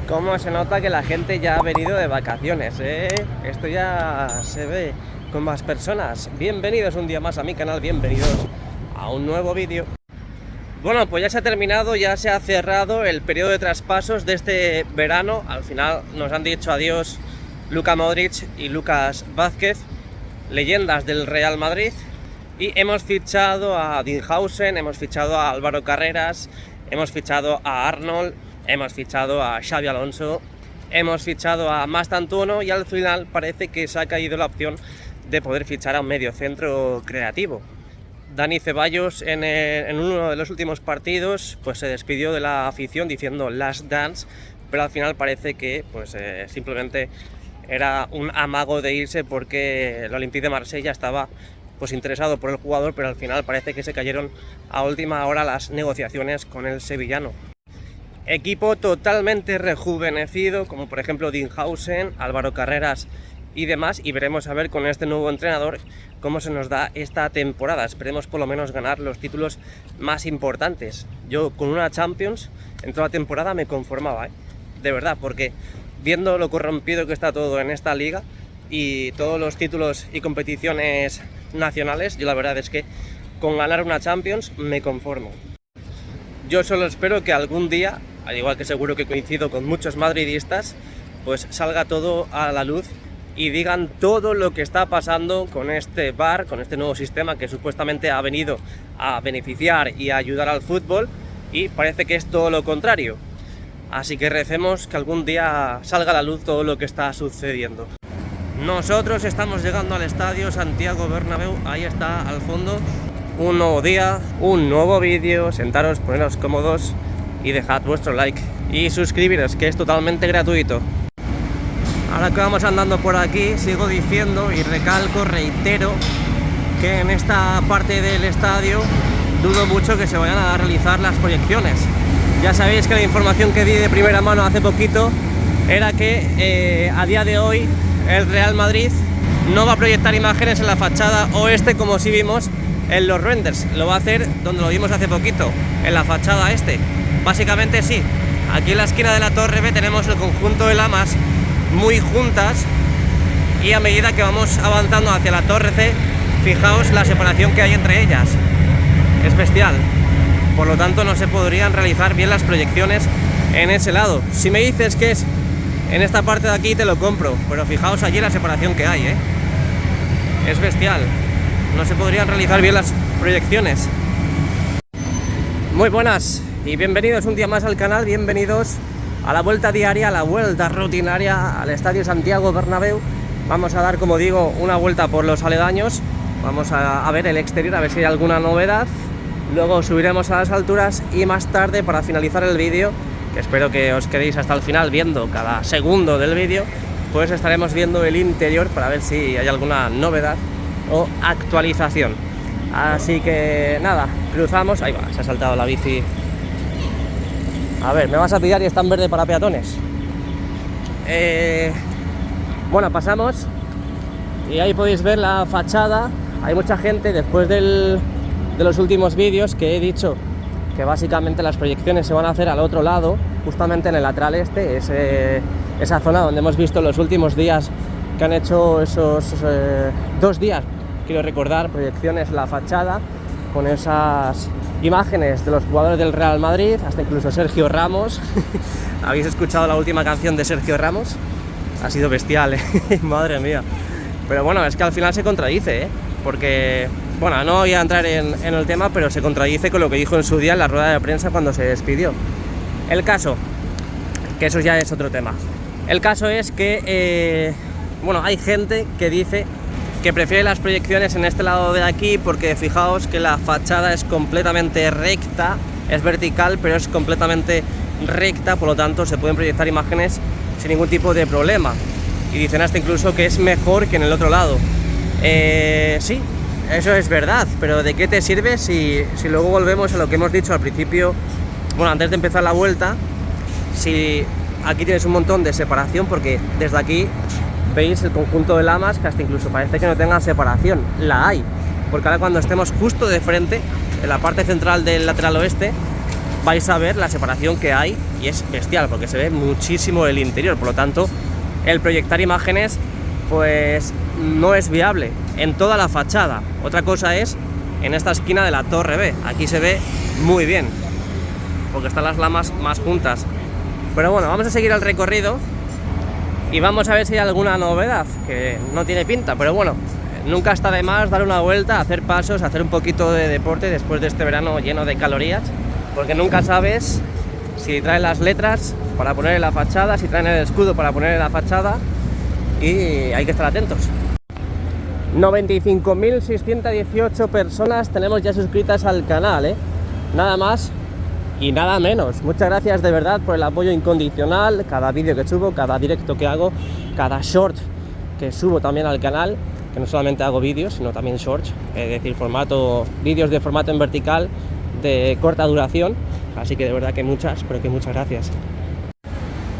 Cómo se nota que la gente ya ha venido de vacaciones, ¿eh? Esto ya se ve con más personas. Bienvenidos un día más a mi canal, bienvenidos a un nuevo vídeo. Bueno, pues ya se ha terminado, ya se ha cerrado el periodo de traspasos de este verano. Al final nos han dicho adiós Luka Modric y Lucas Vázquez, leyendas del Real Madrid. Y hemos fichado a Dinhausen, hemos fichado a Álvaro Carreras, hemos fichado a Arnold, hemos fichado a Xabi Alonso, hemos fichado a Mastantuono y al final parece que se ha caído la opción de poder fichar a un mediocentro creativo. Dani Ceballos en uno de los últimos partidos pues se despidió de la afición diciendo last dance, pero al final parece que pues simplemente era un amago de irse porque el Olympique de Marsella estaba pues interesado por el jugador, pero al final parece que se cayeron a última hora las negociaciones con el sevillano. Equipo totalmente rejuvenecido, como por ejemplo Dinhausen, Álvaro Carreras y demás, y veremos a ver con este nuevo entrenador cómo se nos da esta temporada. Esperemos por lo menos ganar los títulos más importantes. Yo con una Champions en toda la temporada me conformaba, de verdad, porque viendo lo corrompido que está todo en esta liga y todos los títulos y competiciones nacionales, yo la verdad es que con ganar una Champions me conformo. Yo solo espero que algún día, al igual que seguro que coincido con muchos madridistas, pues salga todo a la luz y digan todo lo que está pasando con este VAR, con este nuevo sistema que supuestamente ha venido a beneficiar y a ayudar al fútbol, y parece que es todo lo contrario. Así que recemos que algún día salga a la luz todo lo que está sucediendo. Nosotros estamos llegando al estadio Santiago Bernabéu, ahí está al fondo. Un nuevo día, un nuevo vídeo, sentaros, poneros cómodos y dejad vuestro like y suscribiros, que es totalmente gratuito. Ahora que vamos andando por aquí, sigo diciendo y recalco, reitero, que en esta parte del estadio dudo mucho que se vayan a realizar las proyecciones. Ya sabéis que la información que di de primera mano hace poquito era que a día de hoy el Real Madrid no va a proyectar imágenes en la fachada oeste como si vimos en los renders, lo va a hacer donde lo vimos hace poquito, en la fachada este. Básicamente sí, aquí en la esquina de la Torre B tenemos el conjunto de Lamas muy juntas, y a medida que vamos avanzando hacia la Torre C, fijaos la separación que hay entre ellas, es bestial. Por lo tanto no se podrían realizar bien las proyecciones en ese lado. Si me dices que es en esta parte de aquí te lo compro, pero fijaos allí la separación que hay, es bestial. No se podrían realizar bien las proyecciones. Muy buenas y bienvenidos un día más al canal, bienvenidos a la vuelta diaria, a la vuelta rutinaria al estadio Santiago Bernabéu. Vamos a dar, como digo, una vuelta por los aledaños, vamos a ver el exterior, a ver si hay alguna novedad. Luego subiremos a las alturas y más tarde, para finalizar el vídeo, que espero que os quedéis hasta el final viendo cada segundo del vídeo, pues estaremos viendo el interior para ver si hay alguna novedad o actualización. Así que nada, cruzamos. Ahí va, se ha saltado la bici. A ver, me vas a pillar y está en verde para peatones. Bueno, pasamos y ahí podéis ver la fachada. Hay mucha gente después de los últimos vídeos que he dicho que básicamente las proyecciones se van a hacer al otro lado, justamente en el lateral este, esa zona donde hemos visto los últimos días que han hecho esos 2 días, quiero recordar, proyecciones en la fachada con esas imágenes de los jugadores del Real Madrid, hasta incluso Sergio Ramos. ¿Habéis escuchado la última canción de Sergio Ramos? Ha sido bestial, madre mía. Pero bueno, es que al final se contradice, porque, bueno, no voy a entrar en el tema, pero se contradice con lo que dijo en su día en la rueda de prensa cuando se despidió. El caso, que eso ya es otro tema. El caso es que, bueno, hay gente que dice que prefiere las proyecciones en este lado de aquí porque fijaos que la fachada es completamente recta, es vertical pero es completamente recta, por lo tanto se pueden proyectar imágenes sin ningún tipo de problema, y dicen hasta incluso que es mejor que en el otro lado. Sí, eso es verdad, pero ¿de qué te sirve si luego volvemos a lo que hemos dicho al principio, bueno, antes de empezar la vuelta? Si aquí tienes un montón de separación, porque desde aquí veis el conjunto de Lamas, que hasta incluso parece que no tenga separación, la hay, porque ahora cuando estemos justo de frente, en la parte central del lateral oeste, vais a ver la separación que hay y es bestial porque se ve muchísimo el interior. Por lo tanto, el proyectar imágenes pues no es viable en toda la fachada. Otra cosa es en esta esquina de la Torre B. Aquí se ve muy bien porque están las lamas más juntas. Pero bueno, vamos a seguir el recorrido y vamos a ver si hay alguna novedad, que no tiene pinta, pero bueno, nunca está de más dar una vuelta, hacer pasos, hacer un poquito de deporte después de este verano lleno de calorías, porque nunca sabes si traen las letras para poner en la fachada, si traen el escudo para poner en la fachada, y hay que estar atentos. 95.618 personas tenemos ya suscritas al canal, nada más y nada menos. Muchas gracias de verdad por el apoyo incondicional, cada vídeo que subo, cada directo que hago, cada short que subo también al canal, que no solamente hago vídeos, sino también shorts, es decir, vídeos de formato en vertical de corta duración, así que de verdad que muchas gracias.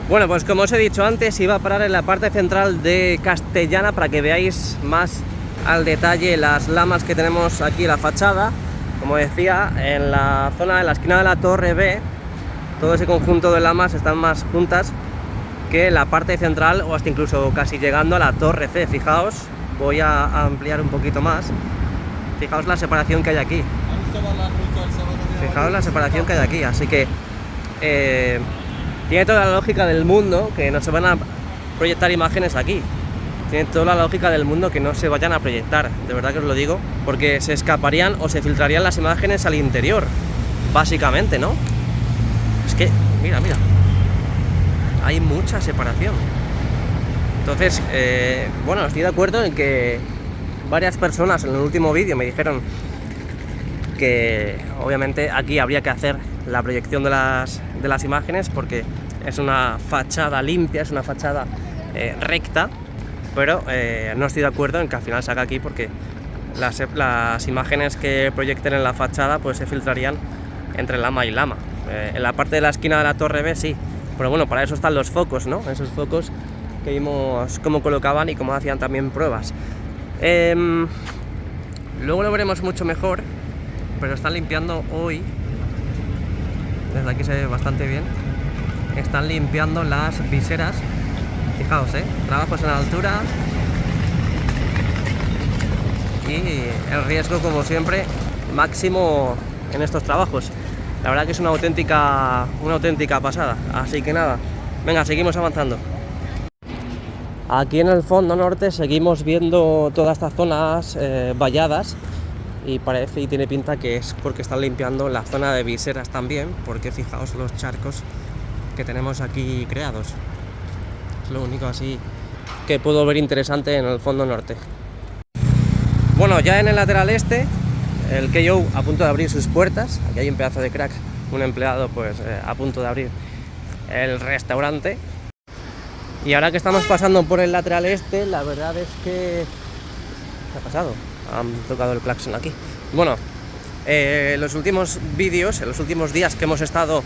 Bueno, pues como os he dicho antes, iba a parar en la parte central de Castellana para que veáis más al detalle las lamas que tenemos aquí en la fachada. Como decía, en la zona de la esquina de la Torre B, todo ese conjunto de lamas están más juntas que la parte central, o hasta incluso casi llegando a la Torre C. Fijaos, voy a ampliar un poquito más. Fijaos la separación que hay aquí. Fijaos la separación que hay aquí, así que tiene toda la lógica del mundo que no se van a proyectar imágenes aquí. Tiene toda la lógica del mundo que no se vayan a proyectar, de verdad que os lo digo, porque se escaparían o se filtrarían las imágenes al interior, básicamente, ¿no? Es que, mira, hay mucha separación. Entonces, bueno, estoy de acuerdo en que varias personas en el último vídeo me dijeron que obviamente aquí habría que hacer la proyección de las imágenes porque es una fachada limpia, es una fachada recta, pero no estoy de acuerdo en que al final se haga aquí porque las imágenes que proyecten en la fachada pues se filtrarían entre lama y lama. En la parte de la esquina de la Torre B sí, pero bueno, para eso están los focos, ¿no? Esos focos que vimos cómo colocaban y cómo hacían también pruebas. Luego lo veremos mucho mejor, pero están limpiando hoy, desde aquí se ve bastante bien, están limpiando las viseras. Fijaos, trabajos en altura y el riesgo, como siempre, máximo en estos trabajos. La verdad que es una auténtica pasada, así que nada, venga, seguimos avanzando. Aquí en el fondo norte seguimos viendo todas estas zonas valladas y parece y tiene pinta que es porque están limpiando la zona de viseras también, porque fijaos los charcos que tenemos aquí creados. Es lo único así que puedo ver interesante en el fondo norte. Bueno, ya en el lateral este, el KO a punto de abrir sus puertas. Aquí hay un pedazo de crack, un empleado pues a punto de abrir el restaurante. Y ahora que estamos pasando por el lateral este, la verdad es que... ¿qué ha pasado? Han tocado el claxon aquí. Bueno, los últimos vídeos, en los últimos días que hemos estado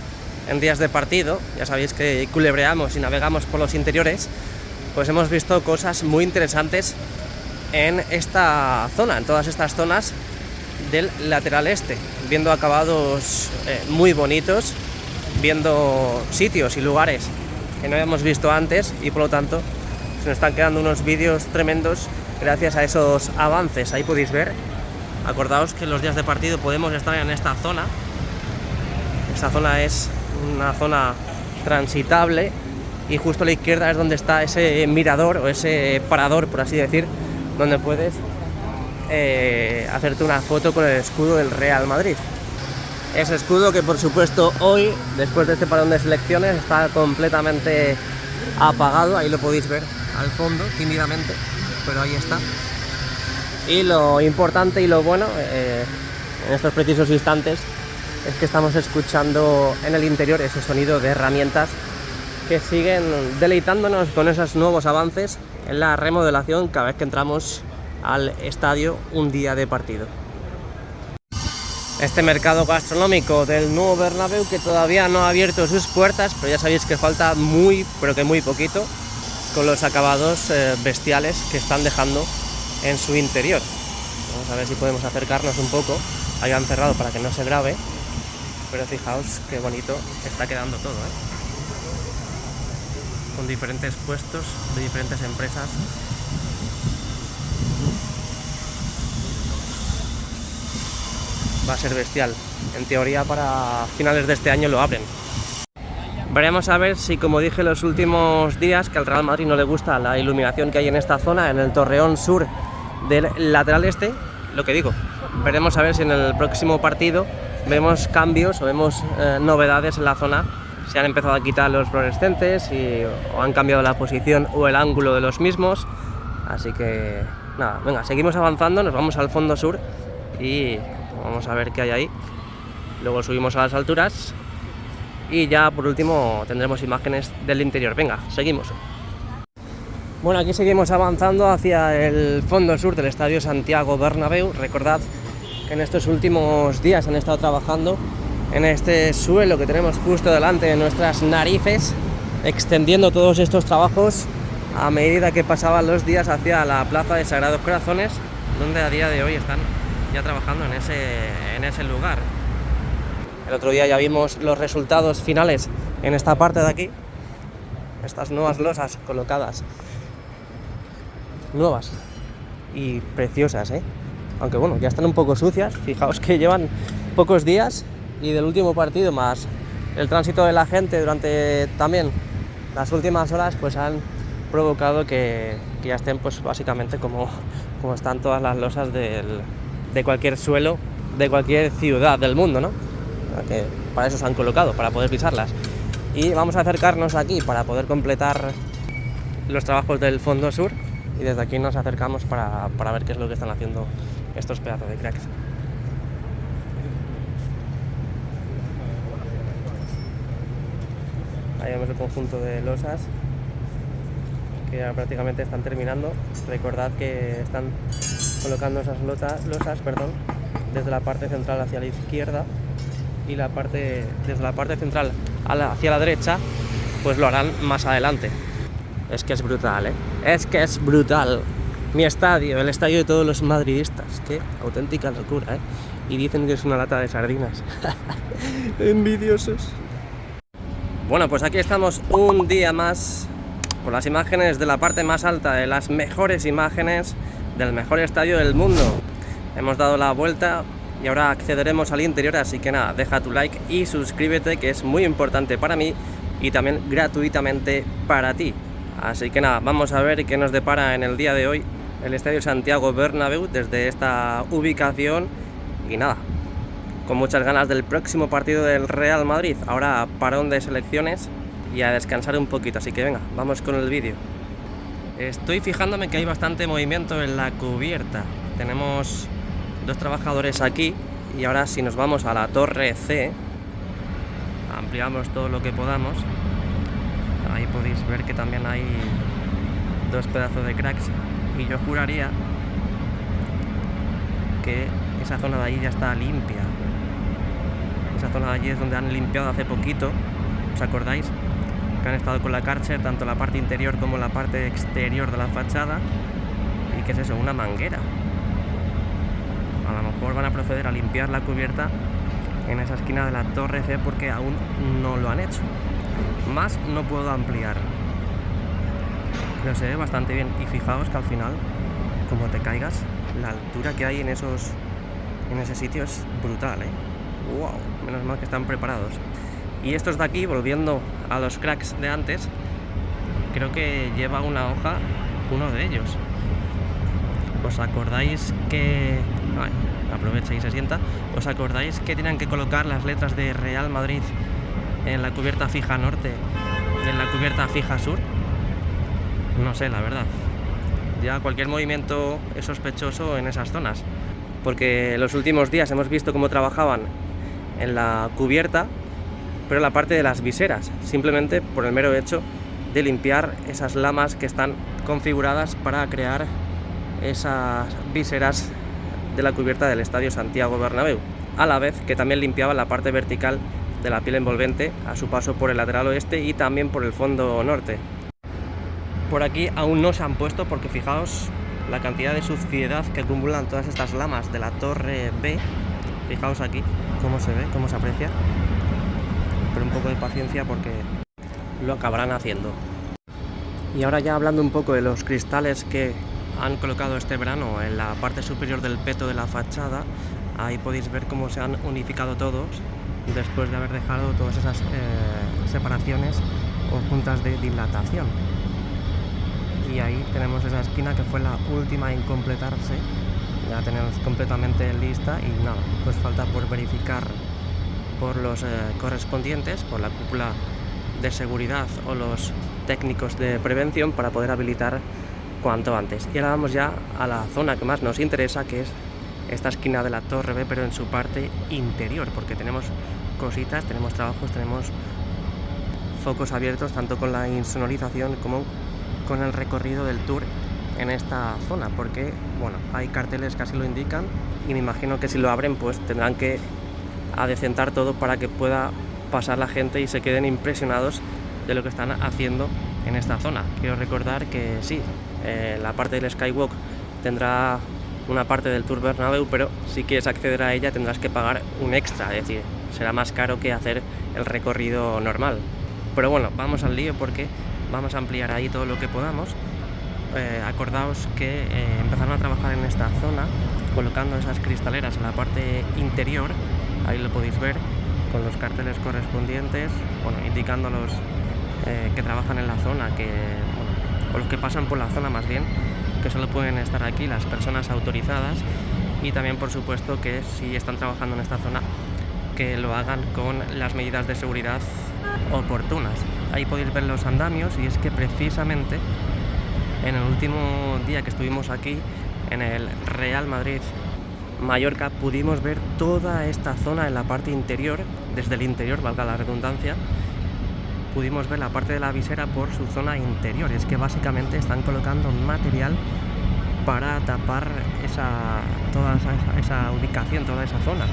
en días de partido, ya sabéis que culebreamos y navegamos por los interiores, pues hemos visto cosas muy interesantes en esta zona, en todas estas zonas del lateral este, viendo acabados muy bonitos, viendo sitios y lugares que no habíamos visto antes y por lo tanto se nos están quedando unos vídeos tremendos gracias a esos avances. Ahí podéis ver, acordaos que en los días de partido podemos estar en esta zona. Esta zona es una zona transitable y justo a la izquierda es donde está ese mirador o ese parador, por así decir, donde puedes hacerte una foto con el escudo del Real Madrid. Ese escudo que por supuesto hoy, después de este parón de selecciones, está completamente apagado. Ahí lo podéis ver al fondo, tímidamente, pero ahí está. Y lo importante y lo bueno en estos precisos instantes es que estamos escuchando en el interior ese sonido de herramientas que siguen deleitándonos con esos nuevos avances en la remodelación cada vez que entramos al estadio un día de partido. Este mercado gastronómico del nuevo Bernabéu que todavía no ha abierto sus puertas, pero ya sabéis que falta muy, pero que muy poquito, con los acabados bestiales que están dejando en su interior. Vamos a ver si podemos acercarnos un poco. Ahí han cerrado para que no se grabe, Pero fijaos qué bonito está quedando todo, ¿eh? Con diferentes puestos de diferentes empresas. Va a ser bestial. En teoría para finales de este año lo abren. Veremos a ver si, como dije los últimos días, que al Real Madrid no le gusta la iluminación que hay en esta zona, en el torreón sur del lateral este, lo que digo, veremos a ver si en el próximo partido vemos cambios o vemos novedades en la zona, si han empezado a quitar los fluorescentes o han cambiado la posición o el ángulo de los mismos. Así que nada, venga, seguimos avanzando, nos vamos al fondo sur y vamos a ver qué hay ahí. Luego subimos a las alturas y ya por último tendremos imágenes del interior. Venga, seguimos. Bueno, aquí seguimos avanzando hacia el fondo sur del Estadio Santiago Bernabéu. Recordad que en estos últimos días han estado trabajando en este suelo que tenemos justo delante de nuestras narices, extendiendo todos estos trabajos a medida que pasaban los días hacia la Plaza de Sagrados Corazones, donde a día de hoy están ya trabajando en ese lugar. El otro día ya vimos los resultados finales en esta parte de aquí, estas nuevas losas colocadas, nuevas y preciosas, aunque bueno, ya están un poco sucias. Fijaos que llevan pocos días y del último partido más el tránsito de la gente durante también las últimas horas, pues han provocado que ya estén pues básicamente como están todas las losas de cualquier suelo, de cualquier ciudad del mundo, ¿no? Que para eso se han colocado, para poder pisarlas. Y vamos a acercarnos aquí para poder completar los trabajos del fondo sur, y desde aquí nos acercamos para ver qué es lo que están haciendo estos pedazos de cracks. Ahí vemos el conjunto de losas que ya prácticamente están terminando. Recordad que están colocando esas losas desde la parte central hacia la izquierda, y desde la parte central hacia la derecha pues lo harán más adelante. Es que es brutal, es que es brutal. Mi estadio, el estadio de todos los madridistas, qué auténtica locura, y dicen que es una lata de sardinas. Envidiosos. Bueno, pues aquí estamos un día más con las imágenes de la parte más alta, de las mejores imágenes del mejor estadio del mundo. Hemos dado la vuelta y ahora accederemos al interior, así que nada, deja tu like y suscríbete, que es muy importante para mí y también gratuitamente para ti. Así que nada, vamos a ver qué nos depara en el día de hoy el Estadio Santiago Bernabéu desde esta ubicación. Y nada, con muchas ganas del próximo partido del Real Madrid. Ahora parón de selecciones y a descansar un poquito, así que venga, vamos con el vídeo. Estoy fijándome que hay bastante movimiento en la cubierta. Tenemos dos trabajadores aquí, y ahora si nos vamos a la torre C, ampliamos todo lo que podamos. Ahí podéis ver que también hay dos pedazos de cracks, y yo juraría que esa zona de ahí ya está limpia. Esa zona de allí es donde han limpiado hace poquito, ¿os acordáis? Que han estado con la Karcher, tanto la parte interior como la parte exterior de la fachada. ¿Y qué es eso? Una manguera. A lo mejor van a proceder a limpiar la cubierta en esa esquina de la torre C, porque aún no lo han hecho. Más no puedo ampliar, pero se ve bastante bien. Y fijaos que al final, como te caigas, la altura que hay en ese sitio es brutal, ¡Wow! Menos mal que están preparados. Y estos de aquí, volviendo a los cracks de antes, creo que lleva una hoja uno de ellos. ¿Os acordáis que... aprovecha y se sienta. ¿Os acordáis que tenían que colocar las letras de Real Madrid en la cubierta fija norte y en la cubierta fija sur? No sé, la verdad. Ya cualquier movimiento es sospechoso en esas zonas, porque los últimos días hemos visto cómo trabajaban en la cubierta, pero en la parte de las viseras, simplemente por el mero hecho de limpiar esas lamas que están configuradas para crear esas viseras de la cubierta del Estadio Santiago Bernabéu, a la vez que también limpiaba la parte vertical de la piel envolvente a su paso por el lateral oeste y también por el fondo norte. Por aquí aún no se han puesto, porque fijaos la cantidad de suciedad que acumulan todas estas lamas de la torre B. Fijaos aquí cómo se ve, cómo se aprecia. pero un poco de paciencia porque lo acabarán haciendo. Y ahora ya hablando un poco de los cristales que han colocado este verano en la parte superior del peto de la fachada, ahí podéis ver cómo se han unificado todos después de haber dejado todas esas separaciones o juntas de dilatación. Y ahí tenemos esa esquina que fue la última en completarse, ya tenemos completamente lista y nada, pues falta por verificar por los correspondientes, por la cúpula de seguridad o los técnicos de prevención para poder habilitar cuanto antes. Y ahora vamos ya a la zona que más nos interesa, que es esta esquina de la Torre B, pero en su parte interior, porque tenemos cositas, tenemos trabajos, tenemos focos abiertos tanto con la insonorización como con el recorrido del tour en esta zona, porque bueno, hay carteles que así lo indican y me imagino que si lo abren pues tendrán que adecentar todo para que pueda pasar la gente y se queden impresionados de lo que están haciendo en esta zona. Quiero recordar que sí, la parte del Skywalk tendrá una parte del Tour Bernabéu, pero si quieres acceder a ella tendrás que pagar un extra, es decir, será más caro que hacer el recorrido normal. Pero bueno, vamos al lío porque vamos a ampliar ahí todo lo que podamos. Acordaos que empezaron a trabajar en esta zona colocando esas cristaleras en la parte interior, ahí lo podéis ver con los carteles correspondientes, bueno, indicando a los que trabajan en la zona, o los que pasan por la zona más bien, que solo pueden estar aquí las personas autorizadas, y también por supuesto que si están trabajando en esta zona que lo hagan con las medidas de seguridad oportunas. Ahí podéis ver los andamios, y es que precisamente en el último día que estuvimos aquí en el Real Madrid Mallorca pudimos ver toda esta zona en la parte interior, desde el interior, valga la redundancia, pudimos ver la parte de la visera por su zona interior. Es que básicamente están colocando material para tapar toda esa ubicación, toda esa zona.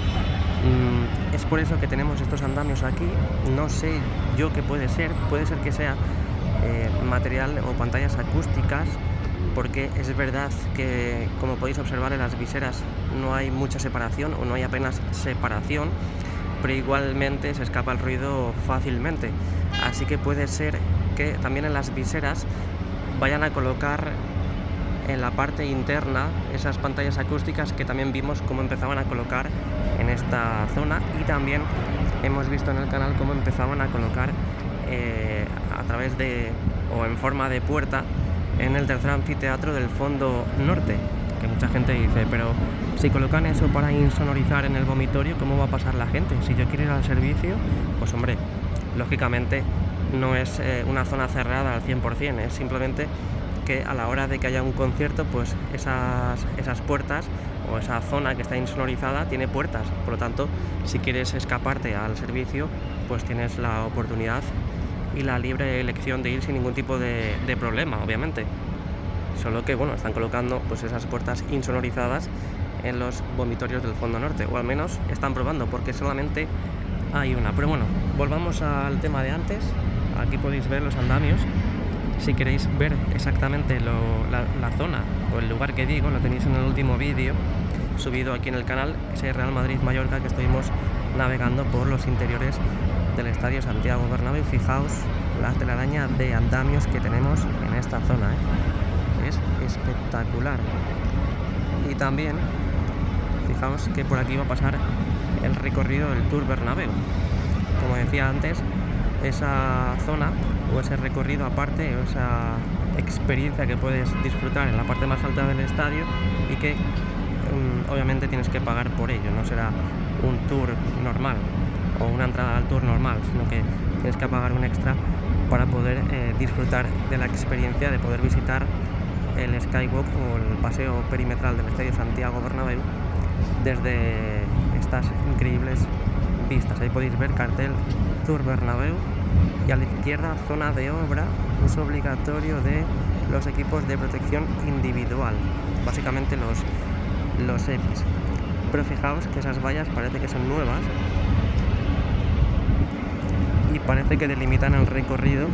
Es por eso que tenemos estos andamios aquí. No sé yo qué puede ser que sea material o pantallas acústicas, porque es verdad que, como podéis observar, en las viseras no hay mucha separación o no hay apenas separación, pero igualmente se escapa el ruido fácilmente. Así que puede ser que también en las viseras vayan a colocar en la parte interna esas pantallas acústicas que también vimos cómo empezaban a colocar en esta zona, y también hemos visto en el canal cómo empezaban a colocar a través de o en forma de puerta en el tercer anfiteatro del fondo norte, que mucha gente dice, pero si colocan eso para insonorizar en el vomitorio, ¿cómo va a pasar la gente? Si yo quiero ir al servicio, pues hombre, lógicamente no es una zona cerrada al 100%, es simplemente que a la hora de que haya un concierto, pues esas puertas o esa zona que está insonorizada tiene puertas, por lo tanto, si quieres escaparte al servicio, pues tienes la oportunidad y la libre elección de ir sin ningún tipo de problema, obviamente. Solo que, bueno, están colocando pues esas puertas insonorizadas en los vomitorios del fondo norte, o al menos están probando, porque solamente hay una. Pero bueno, volvamos al tema de antes. Aquí podéis ver los andamios. Si queréis ver exactamente la zona o el lugar que digo, lo tenéis en el último vídeo subido aquí en el canal, ese Real Madrid Mallorca, que estuvimos navegando por los interiores del Estadio Santiago Bernabéu. Fijaos la telaraña de andamios que tenemos en esta zona, es espectacular. Y también fijaos que por aquí va a pasar el recorrido del Tour Bernabéu. Como decía antes, esa zona o ese recorrido aparte, o esa experiencia que puedes disfrutar en la parte más alta del estadio, y que obviamente tienes que pagar por ello, no será un tour normal o una entrada al tour normal, sino que tienes que pagar un extra para poder disfrutar de la experiencia de poder visitar el Skywalk o el paseo perimetral del Estadio Santiago Bernabéu desde estas increíbles vistas. Ahí podéis ver cartel Tour Bernabéu, y a la izquierda zona de obra, uso obligatorio de los equipos de protección individual, básicamente los EPIs. Pero fijaos que esas vallas parece que son nuevas y parece que delimitan el recorrido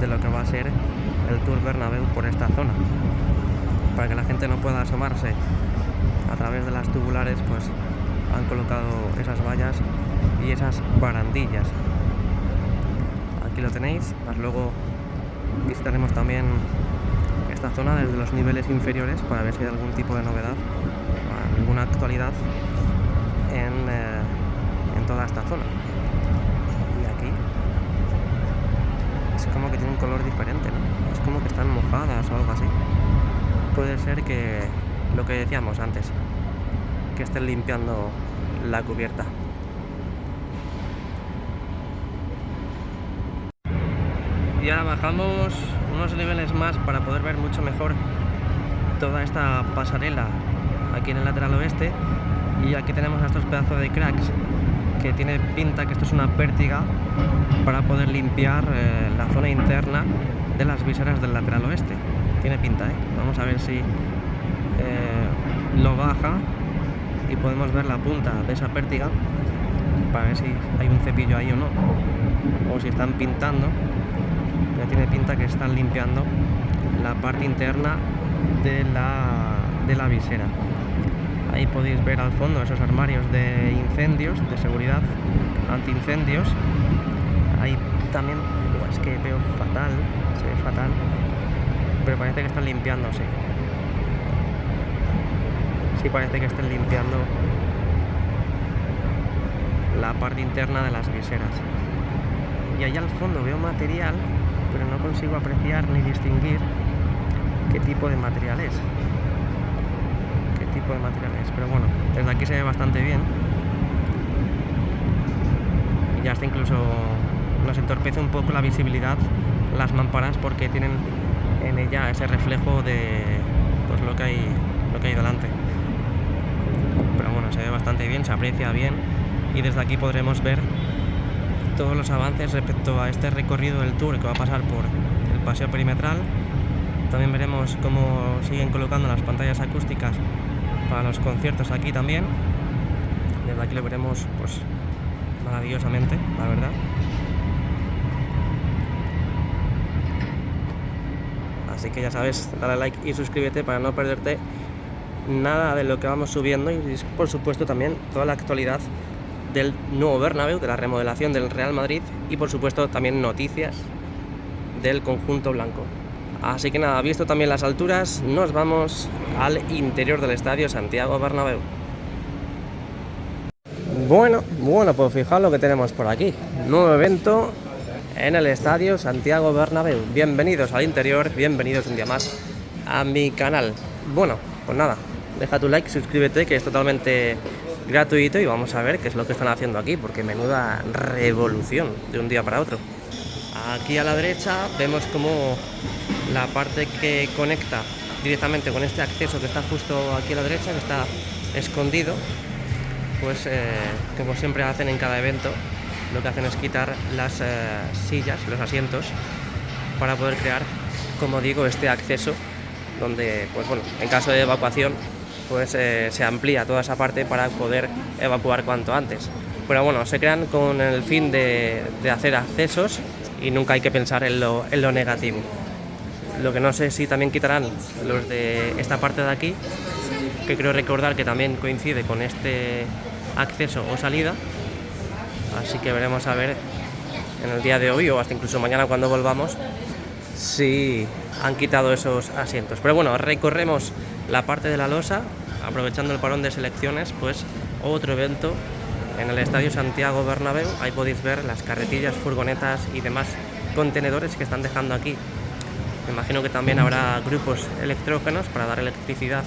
de lo que va a ser el Tour Bernabéu por esta zona, para que la gente no pueda asomarse a través de las tubulares. Pues han colocado esas vallas y esas barandillas. aquí lo tenéis, más luego visitaremos también esta zona desde los niveles inferiores para ver si hay algún tipo de novedad, alguna actualidad en toda esta zona. Y aquí es como que tiene un color diferente, ¿no? Es como que están mojadas o algo así. Puede ser que lo que decíamos antes, que estén limpiando la cubierta. Ya bajamos unos niveles más para poder ver mucho mejor toda esta pasarela aquí en el lateral oeste, y aquí tenemos estos pedazos de cracks que tiene pinta que esto es una pértiga para poder limpiar la zona interna de las viseras del lateral oeste. Tiene pinta, ¿eh? Vamos a ver si lo baja y podemos ver la punta de esa pértiga para ver si hay un cepillo ahí o no, o si están pintando. Ya tiene pinta que están limpiando la parte interna de la visera. Ahí podéis ver al fondo esos armarios de incendios, de seguridad antiincendios. Ahí también, es que veo fatal, se ve fatal, pero parece que están limpiando, sí. Sí, parece que están limpiando la parte interna de las viseras. Y allá al fondo veo material, pero no consigo apreciar ni distinguir qué tipo de material es. Pero bueno, desde aquí se ve bastante bien. Y ya hasta incluso nos entorpece un poco la visibilidad las mamparas, porque tienen en ella ese reflejo de pues lo que hay delante. Pero bueno, se ve bastante bien, se aprecia bien, y desde aquí podremos ver todos los avances respecto a este recorrido del tour que va a pasar por el paseo perimetral. También veremos cómo siguen colocando las pantallas acústicas para los conciertos aquí también. Desde aquí lo veremos pues maravillosamente, la verdad. Así que ya sabes, dale like y suscríbete para no perderte nada de lo que vamos subiendo, y por supuesto también toda la actualidad del nuevo Bernabéu, de la remodelación del Real Madrid, y por supuesto también noticias del conjunto blanco. Así que nada, visto también las alturas, nos vamos al interior del estadio Santiago Bernabéu. Bueno, pues fijaos lo que tenemos por aquí. Nuevo evento en el estadio Santiago Bernabéu. Bienvenidos al interior, bienvenidos un día más a mi canal. Bueno, pues nada, deja tu like, suscríbete, que es totalmente gratuito, y vamos a ver qué es lo que están haciendo aquí, porque menuda revolución de un día para otro. Aquí a la derecha vemos como la parte que conecta directamente con este acceso que está justo aquí a la derecha, que está escondido, pues como siempre hacen en cada evento, lo que hacen es quitar las sillas, los asientos, para poder crear, como digo, este acceso donde, pues bueno, en caso de evacuación, pues se amplía toda esa parte para poder evacuar cuanto antes. Pero bueno, se crean con el fin de hacer accesos, y nunca hay que pensar en lo negativo. Lo que no sé si también quitarán los de esta parte de aquí, que creo recordar que también coincide con este acceso o salida. Así que veremos a ver en el día de hoy, o hasta incluso mañana cuando volvamos, si han quitado esos asientos. Pero bueno, recorremos la parte de la losa, aprovechando el parón de selecciones, pues otro evento en el estadio Santiago Bernabéu. Ahí podéis ver las carretillas, furgonetas y demás contenedores que están dejando aquí. Me imagino que también habrá grupos electrógenos para dar electricidad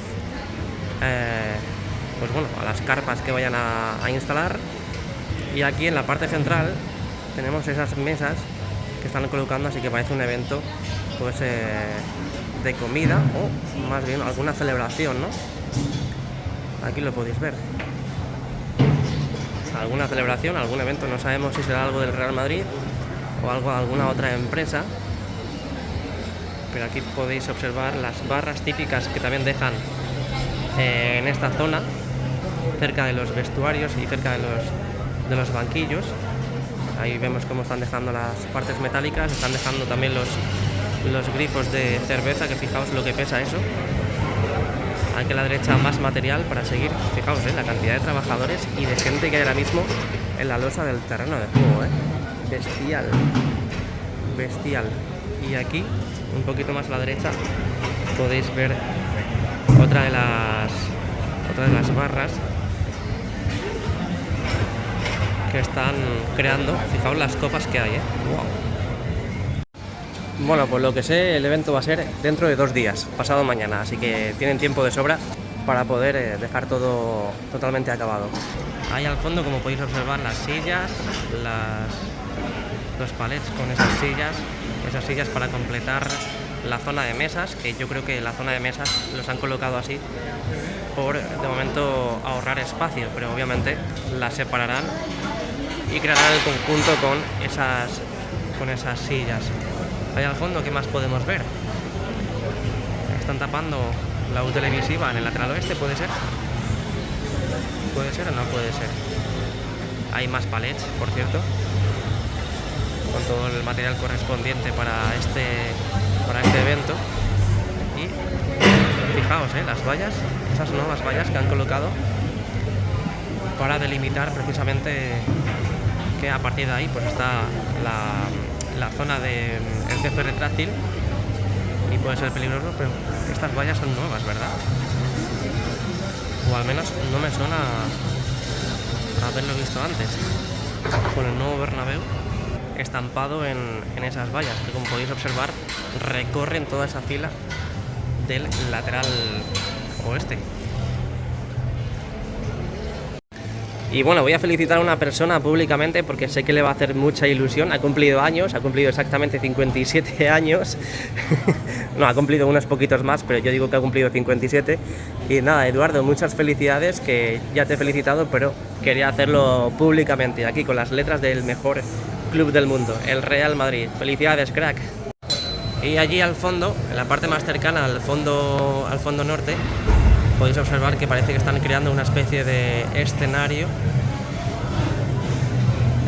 pues bueno, a las carpas que vayan a instalar. Y aquí en la parte central tenemos esas mesas que están colocando, así que parece un evento pues de comida, o más bien alguna celebración, ¿no? Aquí lo podéis ver. Alguna celebración, algún evento, no sabemos si será algo del Real Madrid o algo de alguna otra empresa. Pero aquí podéis observar las barras típicas que también dejan en esta zona, cerca de los vestuarios y cerca de los banquillos. Ahí vemos cómo están dejando las partes metálicas, están dejando también los grifos de cerveza, que fijaos lo que pesa eso. Aquí a la derecha más material para seguir. Fijaos la cantidad de trabajadores y de gente que hay ahora mismo en la losa del terreno de juego, bestial. bestial. Y aquí, un poquito más a la derecha, podéis ver otra de las barras que están creando. Fijaos las copas que hay, Wow. Bueno, pues lo que sé, el evento va a ser dentro de 2 días, pasado mañana, así que tienen tiempo de sobra para poder dejar todo totalmente acabado. Ahí al fondo, como podéis observar, las sillas, los palets con esas sillas para completar la zona de mesas, que yo creo que la zona de mesas los han colocado así por, de momento, ahorrar espacio, pero obviamente las separarán y crearán el conjunto con esas sillas. Ahí al fondo, ¿qué más podemos ver? Están tapando la U televisiva en el lateral oeste, ¿puede ser? ¿Puede ser o no puede ser? Hay más palets, por cierto, con todo el material correspondiente para este evento. Y fijaos, las vallas, esas nuevas vallas que han colocado para delimitar precisamente que a partir de ahí pues está la zona del césped retráctil y puede ser peligroso, pero estas vallas son nuevas, ¿verdad? O al menos no me suena haberlo visto antes, con el nuevo Bernabéu estampado en esas vallas, que como podéis observar recorren toda esa fila del lateral oeste. Y bueno, voy a felicitar a una persona públicamente porque sé que le va a hacer mucha ilusión. Ha cumplido años, ha cumplido exactamente 57 años. No, ha cumplido unos poquitos más, pero yo digo que ha cumplido 57. Y nada, Eduardo, muchas felicidades, que ya te he felicitado, pero quería hacerlo públicamente, aquí con las letras del mejor club del mundo, el Real Madrid. Felicidades, crack. Y allí al fondo, en la parte más cercana al fondo norte, podéis observar que parece que están creando una especie de escenario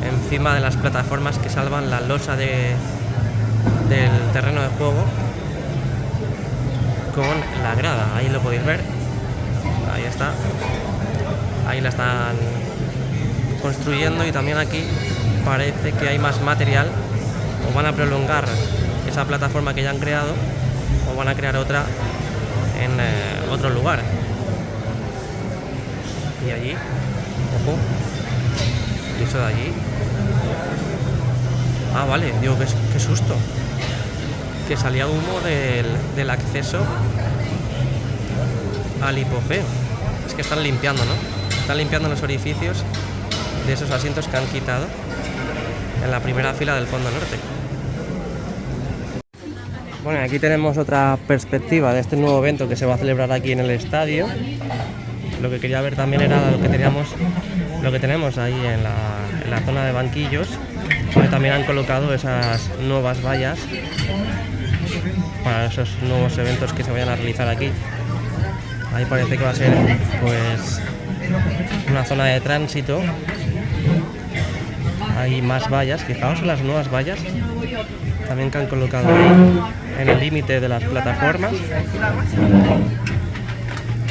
encima de las plataformas que salvan la losa del terreno de juego con la grada. Ahí lo podéis ver, ahí está, ahí la están construyendo, y también aquí parece que hay más material, o van a prolongar esa plataforma que ya han creado o van a crear otra en otro lugar. Y allí, ojo, y eso de allí. Ah, vale, digo, qué susto. Que salía humo del acceso al hipogeo. Es que están limpiando, ¿no? Están limpiando los orificios de esos asientos que han quitado en la primera fila del fondo norte. Bueno, aquí tenemos otra perspectiva de este nuevo evento que se va a celebrar aquí en el estadio. Lo que quería ver también era lo que tenemos ahí en la zona de banquillos, donde también han colocado esas nuevas vallas para esos nuevos eventos que se vayan a realizar aquí. Ahí parece que va a ser pues una zona de tránsito. Hay más vallas, fijaos en las nuevas vallas también que han colocado ahí en el límite de las plataformas.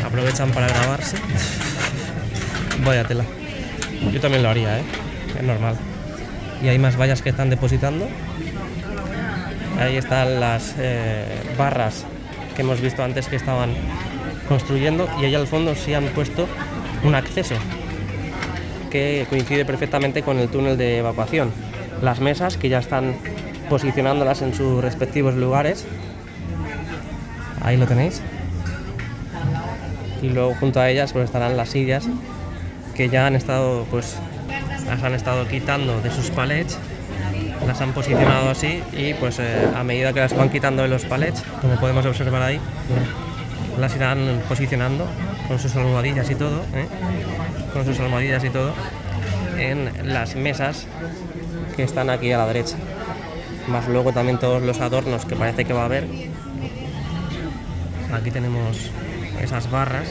Aprovechan para grabarse. Vaya tela. Yo también lo haría, es normal. Y hay más vallas que están depositando. Ahí están las barras que hemos visto antes que estaban construyendo, y ahí al fondo sí han puesto un acceso que coincide perfectamente con el túnel de evacuación. Las mesas que ya están posicionándolas en sus respectivos lugares. Ahí lo tenéis. Y luego junto a ellas pues estarán las sillas que ya han estado, pues las han estado quitando de sus palets, las han posicionado así, y pues a medida que las van quitando de los palets, como podemos observar ahí, las irán posicionando con sus almohadillas y todo, en las mesas que están aquí a la derecha, más luego también todos los adornos que parece que va a haber. Aquí tenemos esas barras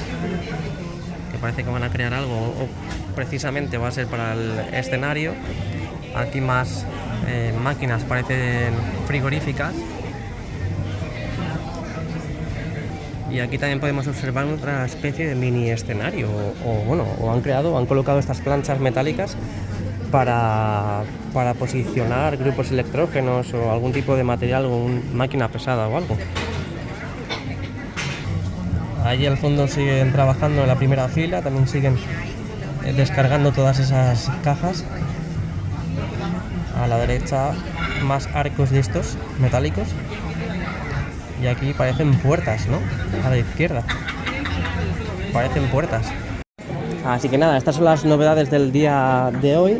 que parece que van a crear algo, o precisamente va a ser para el escenario. Aquí más máquinas parecen frigoríficas, y aquí también podemos observar otra especie de mini escenario, o han colocado estas planchas metálicas para para posicionar grupos electrógenos o algún tipo de material o una máquina pesada o algo. Allí al fondo siguen trabajando en la primera fila, también siguen descargando todas esas cajas. A la derecha más arcos de estos metálicos. Y aquí parecen puertas, ¿no? A la izquierda. Parecen puertas. Así que nada, estas son las novedades del día de hoy,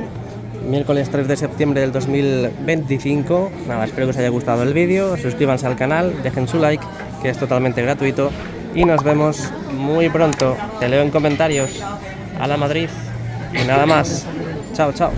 miércoles 3 de septiembre del 2025. Nada, espero que os haya gustado el vídeo, suscríbanse al canal, dejen su like, que es totalmente gratuito, y nos vemos muy pronto. Te leo en comentarios. ¡Hala Madrid! Y nada más. Chao, chao.